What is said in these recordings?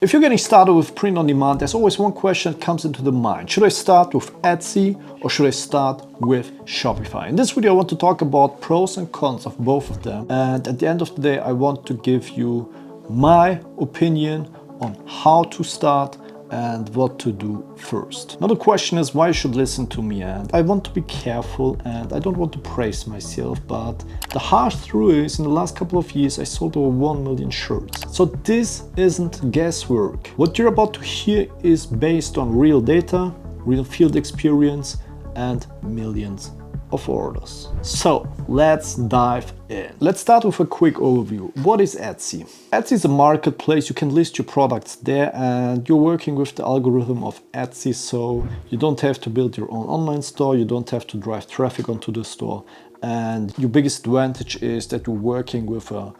If you're getting started with print on demand, there's always one question that comes into the mind. Should I start with Etsy or should I start with Shopify? In this video, I want to talk about pros and cons of both of them. And at the end of the day, I want to give you my opinion on how to start and what to do first. Now the question is why you should listen to me, and I want to be careful and I don't want to praise myself, but the harsh truth is in the last couple of years I sold over 1 million shirts. So this isn't guesswork. What you're about to hear is based on real data, real field experience and millions of orders. So let's dive in. Let's start with a quick overview. What is Etsy? Etsy is a marketplace. You can list your products there and you're working with the algorithm of Etsy, so you don't have to build your own online store, you don't have to drive traffic onto the store, and your biggest advantage is that you're working with a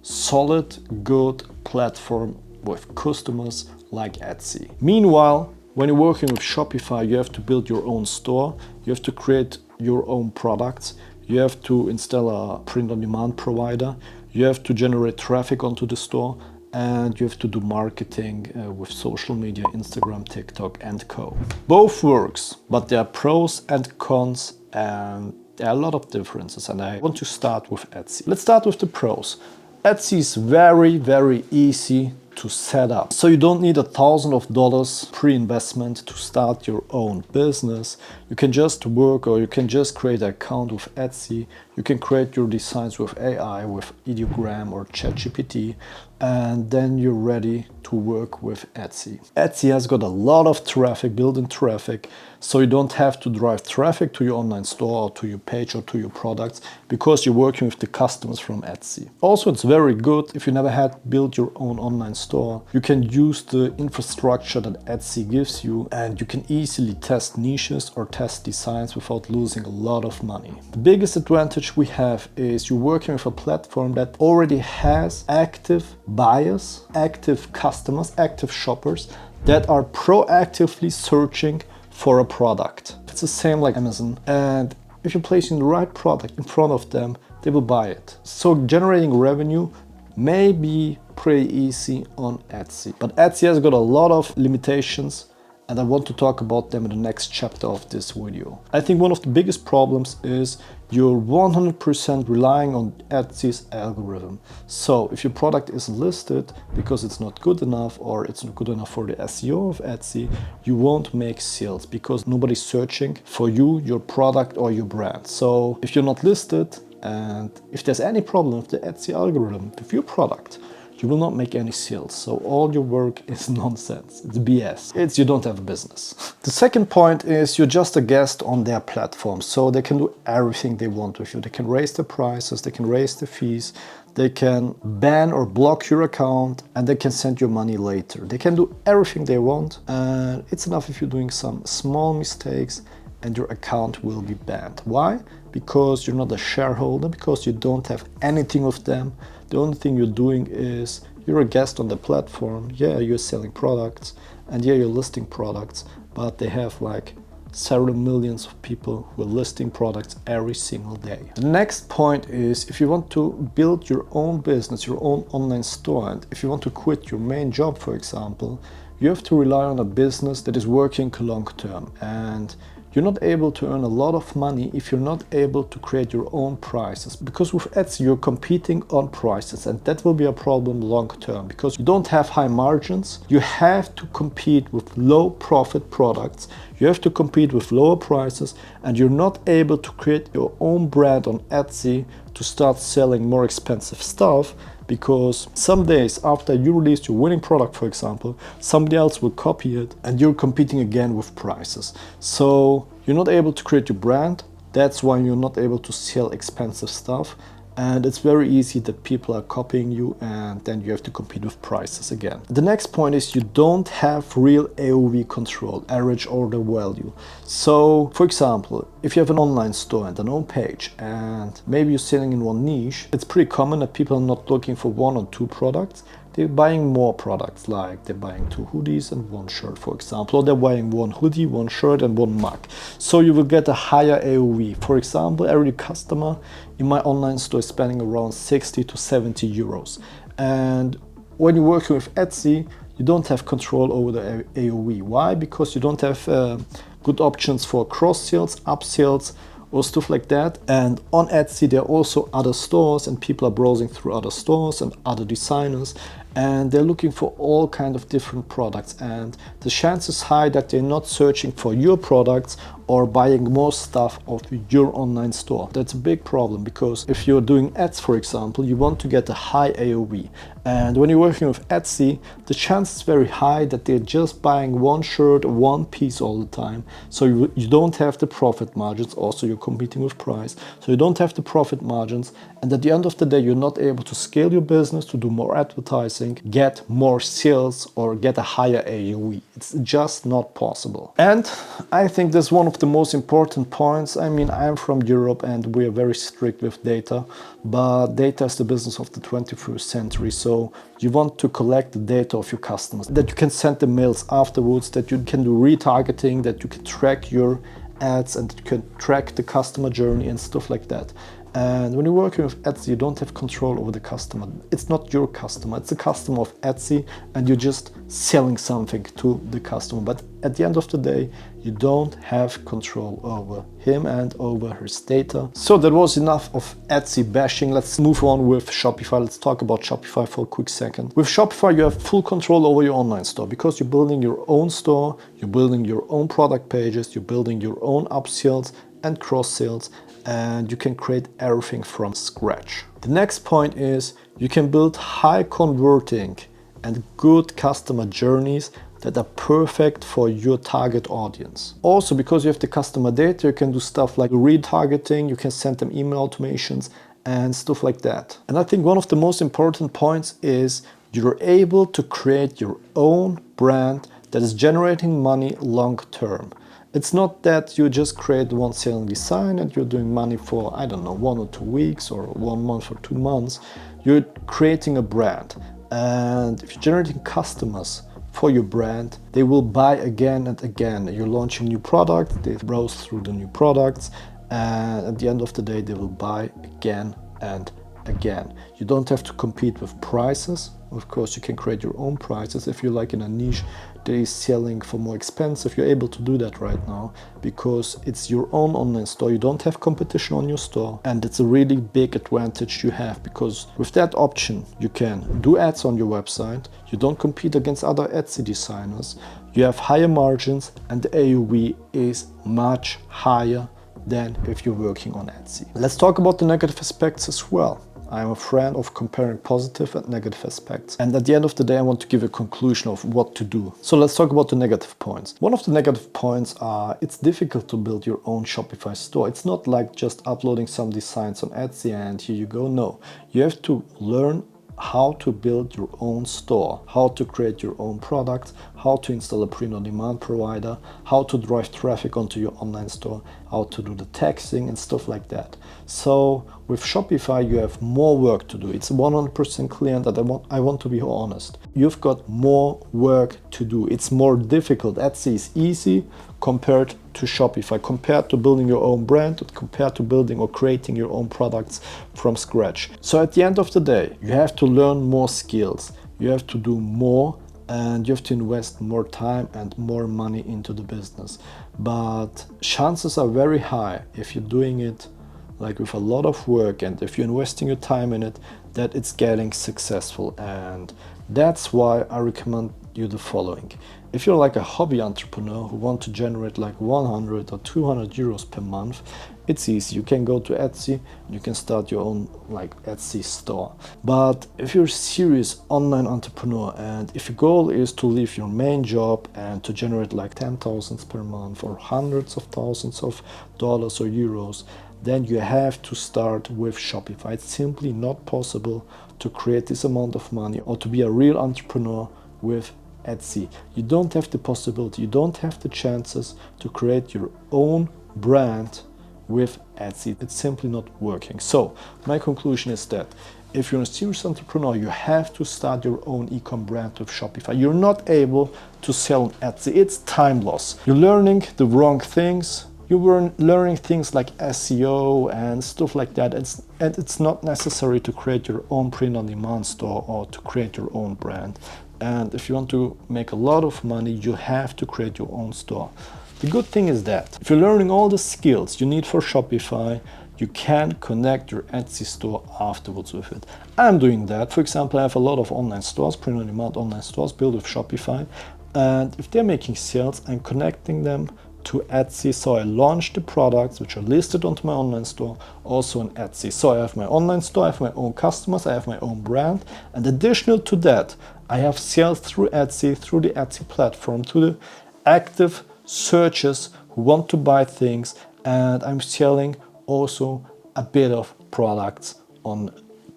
solid, good platform with customers like Etsy. Meanwhile, when you're working with Shopify, you have to build your own store, you have to create your own products, you have to install a print-on-demand provider, you have to generate traffic onto the store, and you have to do marketing with social media, Instagram, TikTok, and co. Both works, but there are pros and cons, and there are a lot of differences, and I want to start with Etsy. Let's start with the pros. Etsy is very easy to set up. So you don't need $1,000 pre-investment to start your own business. You can just work, or you can just create an account with Etsy. You can create your designs with AI, with Ideogram or ChatGPT, and then you're ready to work with Etsy. Etsy has got a lot of traffic, built-in traffic, so you don't have to drive traffic to your online store or to your page or to your products because you're working with the customers from Etsy. Also, it's very good if you never had built your own online store. You can use the infrastructure that Etsy gives you, and you can easily test niches or test designs without losing a lot of money. The biggest advantage we have is you're working with a platform that already has active buyers, active customers, active shoppers that are proactively searching for a product. It's the same like Amazon, and if you're placing the right product in front of them, they will buy it. So generating revenue may be pretty easy on Etsy, but Etsy has got a lot of limitations, and I want to talk about them in the next chapter of this video. I think one of the biggest problems is you're 100% relying on Etsy's algorithm. So if your product isn't listed because it's not good enough, or it's not good enough for the SEO of Etsy, you won't make sales because nobody's searching for you, your product or your brand. So if you're not listed, and if there's any problem with the Etsy algorithm with your product, you will not make any sales. So all your work is nonsense. It's BS. It's you don't have a business. The second point is you're just a guest on their platform. So they can do everything they want with you. They can raise the prices, they can raise the fees, they can ban or block your account, and they can send you money later. They can do everything they want, and it's enough if you're doing some small mistakes and your account will be banned. Why? Because you're not a shareholder, because you don't have anything with them. The only thing you're doing is you're a guest on the platform. Yeah, you're selling products, and yeah, you're listing products, but they have like several millions of people who are listing products every single day. The next point is if you want to build your own business, your own online store, and if you want to quit your main job, for example, you have to rely on a business that is working long term, and you're not able to earn a lot of money if you're not able to create your own prices, because with Etsy you're competing on prices, and that will be a problem long term because you don't have high margins. You have to compete with low profit products, you have to compete with lower prices, and you're not able to create your own brand on Etsy to start selling more expensive stuff, because some days after you release your winning product, for example, somebody else will copy it and you're competing again with prices. So you're not able to create your brand. That's why you're not able to sell expensive stuff. And it's very easy that people are copying you, and then you have to compete with prices again. The next point is you don't have real AOV control, average order value. So for example, if you have an online store and an own page, and maybe you're selling in one niche, it's pretty common that people are not looking for one or two products. They're buying more products, like they're buying 2 hoodies and 1 shirt, for example, or they're buying 1 hoodie, 1 shirt and 1 mug. So you will get a higher AOV. For example, every customer in my online store is spending around 60 to 70 euros. And when you're working with Etsy, you don't have control over the AOV. Why? Because you don't have good options for cross sales, up sales, or stuff like that. And on Etsy, there are also other stores, and people are browsing through other stores and other designers, and they're looking for all kind of different products, and the chance is high that they're not searching for your products or buying more stuff of your online store. That's a big problem, because if you're doing ads, for example, you want to get a high AOV, and when you're working with Etsy, the chance is very high that they're just buying one shirt or one piece all the time, so you don't have the profit margins. Also, you're competing with price, so you don't have the profit margins, and at the end of the day, you're not able to scale your business, to do more advertising, get more sales, or get a higher AOV. It's just not possible. And I think that's one of the most important points. I mean, I'm from Europe and we are very strict with data, but data is the business of the 21st century. So you want to collect the data of your customers, that you can send them mails afterwards, that you can do retargeting, that you can track your ads, and that you can track the customer journey and stuff like that. And when you're working with Etsy, you don't have control over the customer. It's not your customer, it's the customer of Etsy, and you're just selling something to the customer. But at the end of the day, you don't have control over him and over his data. So that was enough of Etsy bashing. Let's move on with Shopify. Let's talk about Shopify for a quick second. With Shopify, you have full control over your online store, because you're building your own store, you're building your own product pages, you're building your own upsells and cross sales, and you can create everything from scratch. The next point is you can build high converting and good customer journeys that are perfect for your target audience. Also, because you have the customer data, you can do stuff like retargeting, you can send them email automations and stuff like that. And I think one of the most important points is you're able to create your own brand that is generating money long term. It's not that you just create one selling design and you're doing money for, I don't know, 1 or 2 weeks or 1 month or 2 months. You're creating a brand. And if you're generating customers for your brand, they will buy again and again. You're launching new product, they browse through the new products, and at the end of the day, they will buy again and again. You don't have to compete with prices. Of course, you can create your own prices. If you're like in a niche that is selling for more expensive, you're able to do that right now, because it's your own online store. You don't have competition on your store, and it's a really big advantage you have, because with that option, you can do ads on your website. You don't compete against other Etsy designers. You have higher margins, and the AOV is much higher than if you're working on Etsy. Let's talk about the negative aspects as well. I'm a friend of comparing positive and negative aspects. And at the end of the day, I want to give a conclusion of what to do. So let's talk about the negative points. One of the negative points are it's difficult to build your own Shopify store. It's not like just uploading some designs on Etsy and here you go. No, you have to learn how to build your own store, how to create your own products, how to install a print-on-demand provider, how to drive traffic onto your online store, how to do the taxing and stuff like that. So with Shopify, you have more work to do. It's 100% clear that I want to be honest. You've got more work to do. It's more difficult. Etsy is easy compared to Shopify, compared to building your own brand, compared to building or creating your own products from scratch. So at the end of the day, you have to learn more skills. You have to do more, and you have to invest more time and more money into the business. But chances are very high, if you're doing it like with a lot of work and if you're investing your time in it, that it's getting successful. And that's why I recommend you the following. If you're like a hobby entrepreneur who want to generate like 100 or 200 euros per month, it's easy. You can go to Etsy and you can start your own like Etsy store. But if you're a serious online entrepreneur and if your goal is to leave your main job and to generate like 10,000 per month or hundreds of thousands of dollars or euros, then you have to start with Shopify. It's simply not possible to create this amount of money or to be a real entrepreneur with Etsy. You don't have the possibility, you don't have the chances to create your own brand with Etsy. It's simply not working. So my conclusion is that if you're a serious entrepreneur, you have to start your own e-com brand with Shopify. You're not able to sell on Etsy. It's time loss. You're learning the wrong things. You were learning things like SEO and stuff like that. And it's not necessary to create your own print-on-demand store or to create your own brand. And if you want to make a lot of money, you have to create your own store. The good thing is that if you're learning all the skills you need for Shopify, you can connect your Etsy store afterwards with it. I'm doing that. For example, I have a lot of online stores, print-on-demand online stores built with Shopify. And if they're making sales, I'm connecting them to Etsy. So I launch the products which are listed onto my online store also on Etsy. So I have my online store, I have my own customers, I have my own brand. And additional to that, I have sales through Etsy, through the Etsy platform, to the active searchers who want to buy things. And I'm selling also a bit of products on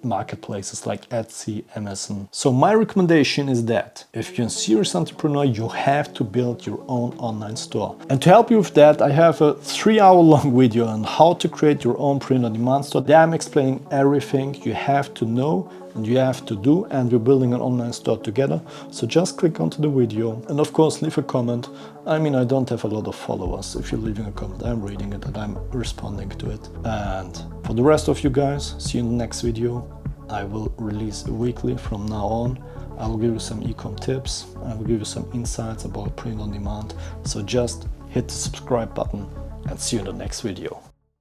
marketplaces like Etsy, Amazon. So my recommendation is that if you're a serious entrepreneur, you have to build your own online store. And to help you with that, I have a 3-hour long video on how to create your own print-on-demand store. There I'm explaining everything you have to know and you have to do, and we're building an online store together. So just click onto the video and of course leave a comment. I mean, I don't have a lot of followers. If you're leaving a comment, I'm reading it and I'm responding to it. And for the rest of you guys, see you in the next video. I will release weekly from now on. I will give you some e-com tips. I will give you some insights about print on demand. So just hit the subscribe button and see you in the next video.